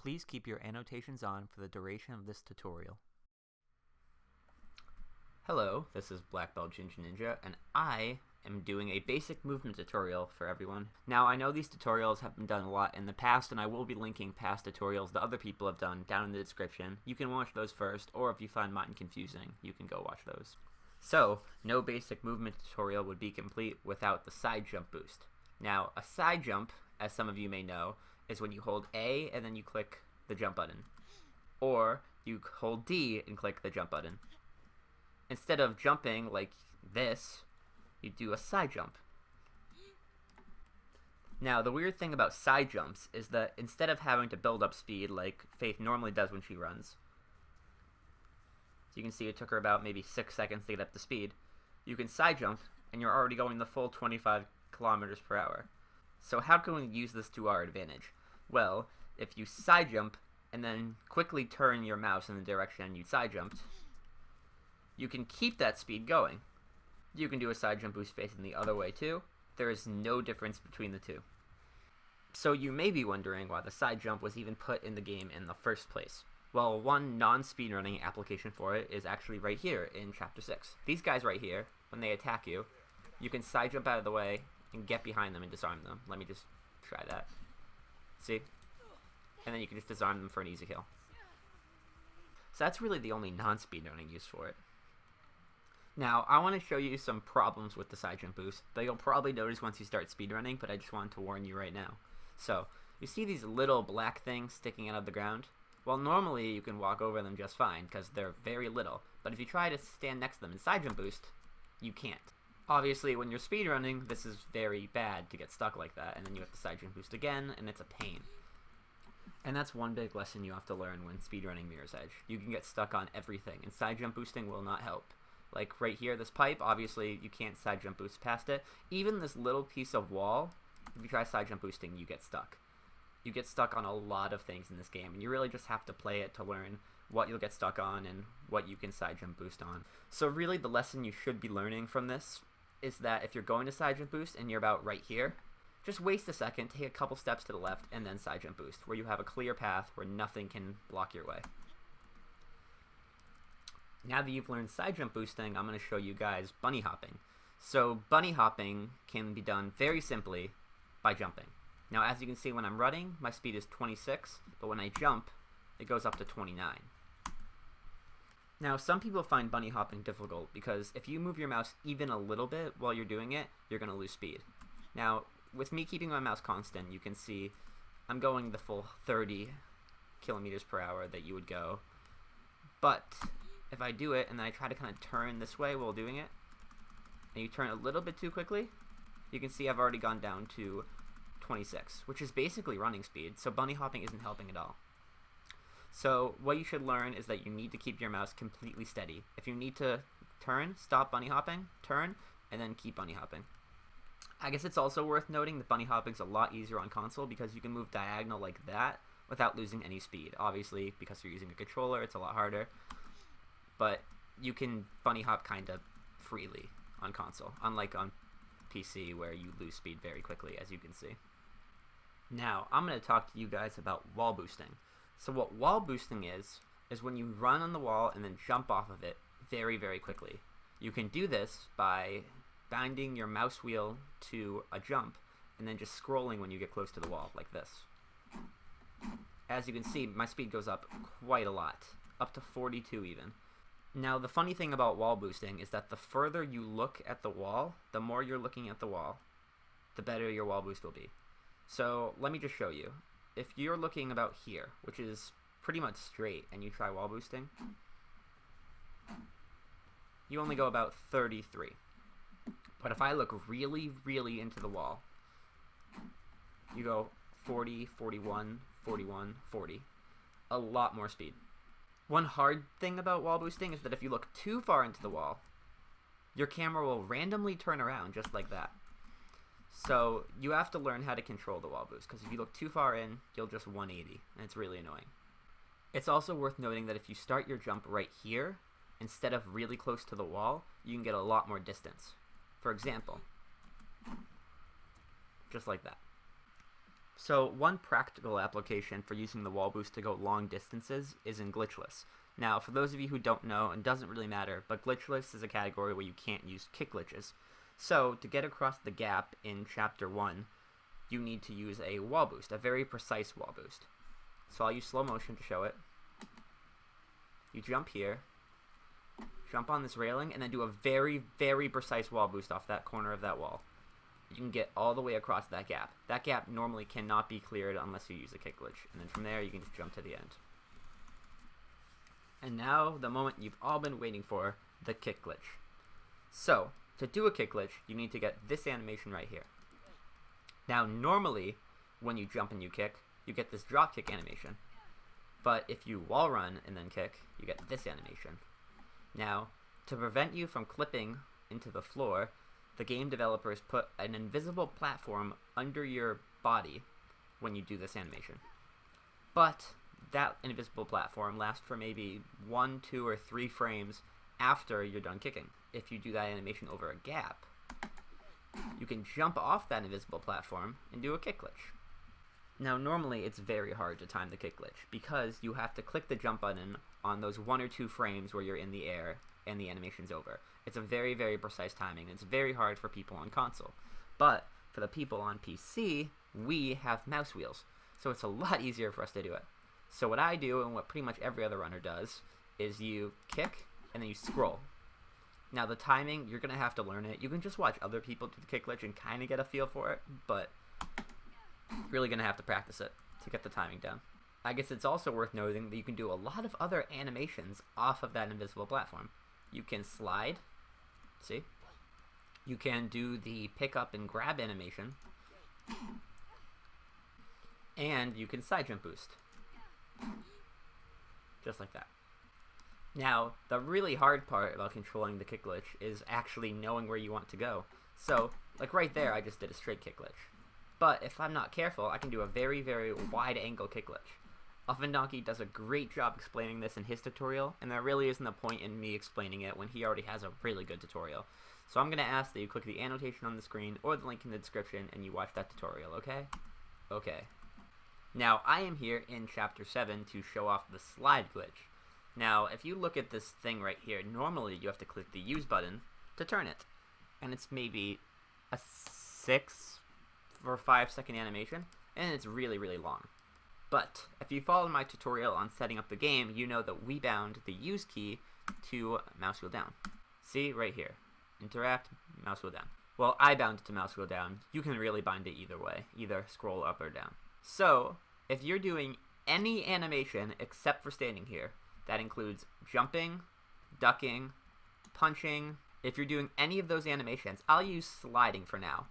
Please keep your annotations on for the duration of this tutorial. Hello, this is Blackbeltginganinja, and I am doing a basic movement tutorial for everyone. Now, I know these tutorials have been done a lot in the past, and I will be linking past tutorials that other people have done down in the description. You can watch those first, or if you find mine confusing, you can go watch those. So, no basic movement tutorial would be complete without the Sidejump Boost. Now, a side jump, as some of you may know, is when you hold A and then you click the jump button. Or you hold D and click the jump button. Instead of jumping like this, you do a side jump. Now, the weird thing about side jumps is that instead of having to build up speed like Faith normally does when she runs, so you can see it took her about maybe 6 seconds to get up to speed, you can side jump and you're already going the full 25 kilometers per hour. So how can we use this to our advantage? Well, if you side jump and then quickly turn your mouse in the direction you side jumped, you can keep that speed going. You can do a side jump boost facing the other way too. There is no difference between the two. So you may be wondering why the side jump was even put in the game in the first place. Well, one non-speedrunning application for it is actually right here in Chapter 6. These guys right here, when they attack you, you can side jump out of the way and get behind them and disarm them. Let me just try that. See? And then you can just disarm them for an easy kill. So that's really the only non-speedrunning use for it. Now, I want to show you some problems with the side jump boost that you'll probably notice once you start speedrunning, but I just wanted to warn you right now. So, you see these little black things sticking out of the ground? Well, normally you can walk over them just fine because they're very little, but if you try to stand next to them in side jump boost, you can't. Obviously, when you're speedrunning, this is very bad to get stuck like that, and then you have to side jump boost again, and it's a pain. And that's one big lesson you have to learn when speedrunning Mirror's Edge. You can get stuck on everything, and side jump boosting will not help. Like right here, this pipe, obviously you can't side jump boost past it. Even this little piece of wall, if you try side jump boosting, you get stuck. You get stuck on a lot of things in this game, and you really just have to play it to learn what you'll get stuck on and what you can side jump boost on. So really the lesson you should be learning from this is that if you're going to side jump boost and you're about right here, just waste a second, take a couple steps to the left, and then side jump boost, where you have a clear path where nothing can block your way. Now that you've learned side jump boosting, I'm going to show you guys bunny hopping. So bunny hopping can be done very simply by jumping. Now as you can see when I'm running, my speed is 26, but when I jump, it goes up to 29. Now some people find bunny hopping difficult because if you move your mouse even a little bit while you're doing it, you're going to lose speed. Now with me keeping my mouse constant, you can see I'm going the full 30 kilometers per hour that you would go, but if I do it and then I try to kind of turn this way while doing it, and you turn a little bit too quickly, you can see I've already gone down to 26, which is basically running speed, so bunny hopping isn't helping at all. So what you should learn is that you need to keep your mouse completely steady. If you need to turn, stop bunny hopping, turn, and then keep bunny hopping. I guess it's also worth noting that bunny hopping is a lot easier on console because you can move diagonal like that without losing any speed. Obviously, because you're using a controller, it's a lot harder. But you can bunny hop kind of freely on console, unlike on PC where you lose speed very quickly, as you can see. Now, I'm going to talk to you guys about wall boosting. So what wall boosting is when you run on the wall and then jump off of it very, very quickly. You can do this by binding your mouse wheel to a jump and then just scrolling when you get close to the wall, like this. As you can see, my speed goes up quite a lot, up to 42 even. Now, the funny thing about wall boosting is that the further you look at the wall, the more you're looking at the wall, the better your wall boost will be. So, let me just show you. If you're looking about here, which is pretty much straight, and you try wall boosting, you only go about 33. But if I look really, really into the wall, you go 40, 41, 41, 40. A lot more speed. One hard thing about wall boosting is that if you look too far into the wall, your camera will randomly turn around just like that. So you have to learn how to control the wall boost, because if you look too far in, you'll just 180, and it's really annoying. It's also worth noting that if you start your jump right here, instead of really close to the wall, you can get a lot more distance. For example, just like that. So one practical application for using the wall boost to go long distances is in glitchless. Now, for those of you who don't know, and doesn't really matter, but glitchless is a category where you can't use kick glitches. So, to get across the gap in Chapter 1, you need to use a wall boost, a very precise wall boost. So I'll use slow motion to show it. You jump here, jump on this railing, and then do a very, very precise wall boost off that corner of that wall. You can get all the way across that gap. That gap normally cannot be cleared unless you use a kick glitch. And then from there, you can just jump to the end. And now, the moment you've all been waiting for, the kick glitch. So, to do a kick glitch, you need to get this animation right here. Now, normally, when you jump and you kick, you get this drop kick animation. But if you wall run and then kick, you get this animation. Now, to prevent you from clipping into the floor, the game developers put an invisible platform under your body when you do this animation. But that invisible platform lasts for maybe 1, 2, or 3 frames after you're done kicking. If you do that animation over a gap, you can jump off that invisible platform and do a kick glitch. Now, normally it's very hard to time the kick glitch because you have to click the jump button on those 1 or 2 frames where you're in the air and the animation's over. It's a very, very precise timing. It's very hard for people on console. But for the people on PC, we have mouse wheels. So it's a lot easier for us to do it. So what I do, and what pretty much every other runner does, is you kick and then you scroll. Now the timing, you're going to have to learn it. You can just watch other people do the kick glitch and kind of get a feel for it, but you're really going to have to practice it to get the timing down. I guess it's also worth noting that you can do a lot of other animations off of that invisible platform. You can slide, see? You can do the pick up and grab animation, and you can Sidejump Boost. Just like that. Now, the really hard part about controlling the kick glitch is actually knowing where you want to go. So, like right there, I just did a straight kick glitch. But if I'm not careful, I can do a very, very wide angle kick glitch. Donkey does a great job explaining this in his tutorial, and there really isn't a point in me explaining it when he already has a really good tutorial. So I'm going to ask that you click the annotation on the screen or the link in the description and you watch that tutorial, okay? Okay. Now, I am here in Chapter 7 to show off the slide glitch. Now, if you look at this thing right here, normally you have to click the use button to turn it. And it's maybe a 6 or 5 second animation, and it's really, really long. But if you followed my tutorial on setting up the game, you know that we bound the use key to mouse wheel down. See, right here. Interact, mouse wheel down. Well, I bound it to mouse wheel down. You can really bind it either way, either scroll up or down. So, if you're doing any animation except for standing here, that includes jumping, ducking, punching. If you're doing any of those animations, I'll use sliding for now.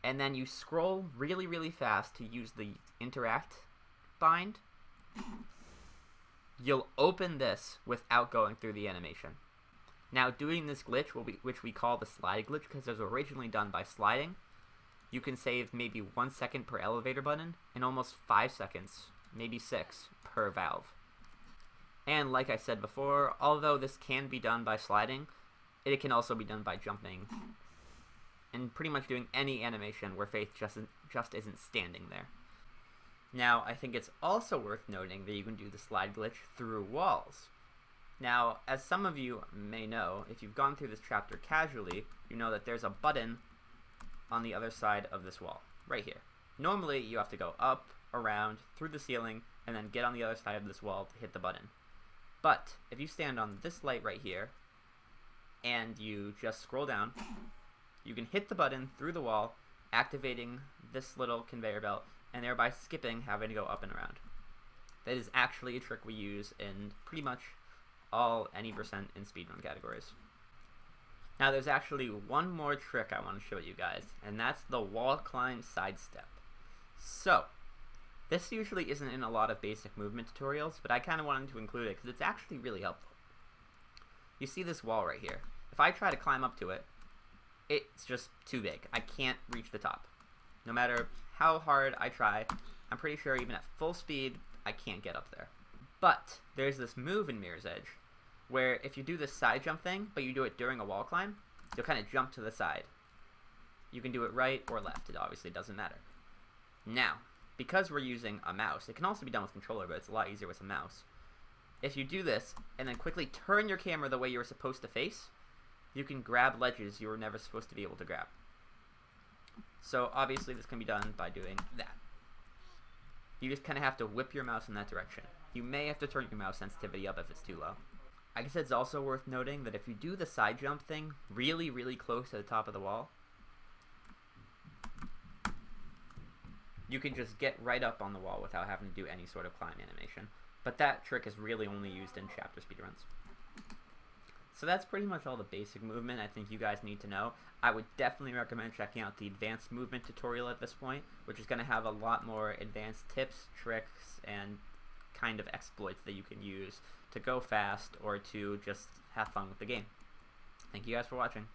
And then you scroll really, really fast to use the interact bind. You'll open this without going through the animation. Now, doing this glitch, which we call the slide glitch because it was originally done by sliding, you can save maybe 1 second per elevator button and almost 5 seconds, maybe 6, per valve. And like I said before, although this can be done by sliding, it can also be done by jumping and pretty much doing any animation where Faith just isn't standing there. Now, I think it's also worth noting that you can do the slide glitch through walls. Now, as some of you may know, if you've gone through this chapter casually, you know that there's a button on the other side of this wall, right here. Normally, you have to go up, around, through the ceiling, and then get on the other side of this wall to hit the button. But, if you stand on this light right here, and you just scroll down, you can hit the button through the wall, activating this little conveyor belt, and thereby skipping having to go up and around. That is actually a trick we use in pretty much all any percent in speedrun categories. Now there's actually one more trick I want to show you guys, and that's the Wallclimb Sidestep. So, this usually isn't in a lot of basic movement tutorials, but I kind of wanted to include it because it's actually really helpful. You see this wall right here. If I try to climb up to it, it's just too big. I can't reach the top. No matter how hard I try, I'm pretty sure even at full speed, I can't get up there. But there's this move in Mirror's Edge where if you do this side jump thing, but you do it during a wall climb, you'll kind of jump to the side. You can do it right or left. It obviously doesn't matter. Now, because we're using a mouse, it can also be done with controller, but it's a lot easier with a mouse. If you do this, and then quickly turn your camera the way you were supposed to face, you can grab ledges you were never supposed to be able to grab. So obviously this can be done by doing that. You just kind of have to whip your mouse in that direction. You may have to turn your mouse sensitivity up if it's too low. I guess it's also worth noting that if you do the side jump thing really, really close to the top of the wall, you can just get right up on the wall without having to do any sort of climb animation. But that trick is really only used in chapter speedruns. So that's pretty much all the basic movement I think you guys need to know. I would definitely recommend checking out the advanced movement tutorial at this point, which is going to have a lot more advanced tips, tricks, and kind of exploits that you can use to go fast or to just have fun with the game. Thank you guys for watching.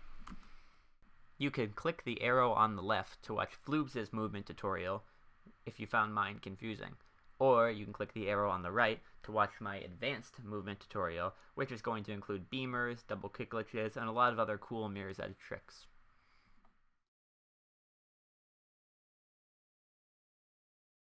You could click the arrow on the left to watch Floobs' movement tutorial if you found mine confusing. Or you can click the arrow on the right to watch my advanced movement tutorial, which is going to include beamers, double kick glitches, and a lot of other cool mirror's edge tricks.